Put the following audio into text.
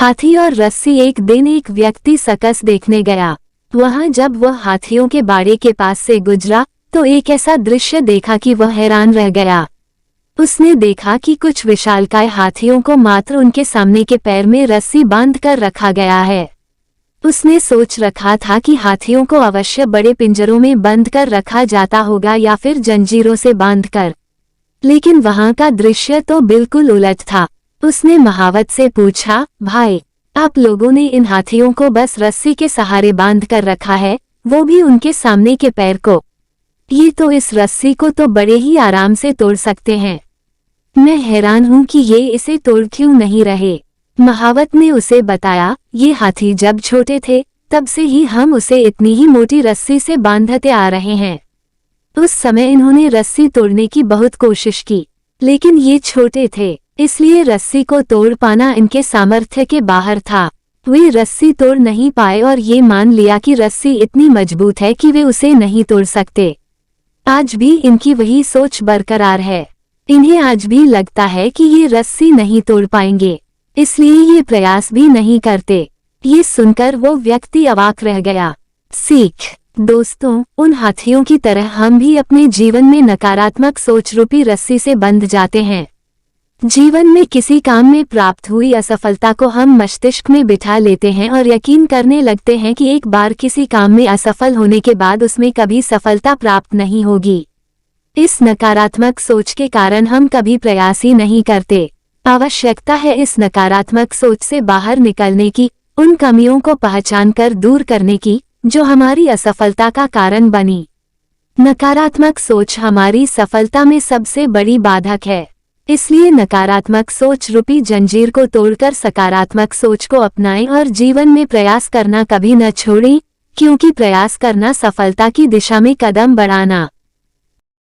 हाथी और रस्सी। एक दिन एक व्यक्ति सर्कस देखने गया। वहां जब वह हाथियों के बाड़े के पास से गुजरा तो एक ऐसा दृश्य देखा कि वह हैरान रह गया। उसने देखा कि कुछ विशालकाय हाथियों को मात्र उनके सामने के पैर में रस्सी बांध कर रखा गया है। उसने सोच रखा था कि हाथियों को अवश्य बड़े पिंजरों में बंद कर रखा जाता होगा या फिर जंजीरों से बांधकर, लेकिन वहां का दृश्य तो बिल्कुल उलट था। उसने महावत से पूछा, भाई, आप लोगों ने इन हाथियों को बस रस्सी के सहारे बांध कर रखा है, वो भी उनके सामने के पैर को। ये तो इस रस्सी को तो बड़े ही आराम से तोड़ सकते हैं। मैं हैरान हूं कि ये इसे तोड़ क्यों नहीं रहे। महावत ने उसे बताया, ये हाथी जब छोटे थे तब से ही हम उसे इतनी ही मोटी रस्सी से बांधते आ रहे हैं। उस समय इन्होंने रस्सी तोड़ने की बहुत कोशिश की, लेकिन ये छोटे थे, इसलिए रस्सी को तोड़ पाना इनके सामर्थ्य के बाहर था। वे रस्सी तोड़ नहीं पाए और ये मान लिया कि रस्सी इतनी मजबूत है कि वे उसे नहीं तोड़ सकते। आज भी इनकी वही सोच बरकरार है। इन्हें आज भी लगता है कि ये रस्सी नहीं तोड़ पाएंगे, इसलिए ये प्रयास भी नहीं करते। ये सुनकर वो व्यक्ति अवाक रह गया। सीख। दोस्तों, उन हाथियों की तरह हम भी अपने जीवन में नकारात्मक सोच रूपी रस्सी से बंध जाते हैं। जीवन में किसी काम में प्राप्त हुई असफलता को हम मस्तिष्क में बिठा लेते हैं और यकीन करने लगते हैं कि एक बार किसी काम में असफल होने के बाद उसमें कभी सफलता प्राप्त नहीं होगी। इस नकारात्मक सोच के कारण हम कभी प्रयास ही नहीं करते। आवश्यकता है इस नकारात्मक सोच से बाहर निकलने की, उन कमियों को पहचानकर दूर करने की जो हमारी असफलता का कारण बनी। नकारात्मक सोच हमारी सफलता में सबसे बड़ी बाधक है, इसलिए नकारात्मक सोच रूपी जंजीर को तोड़कर सकारात्मक सोच को अपनाएं और जीवन में प्रयास करना कभी न छोड़ें, क्योंकि प्रयास करना सफलता की दिशा में कदम बढ़ाना।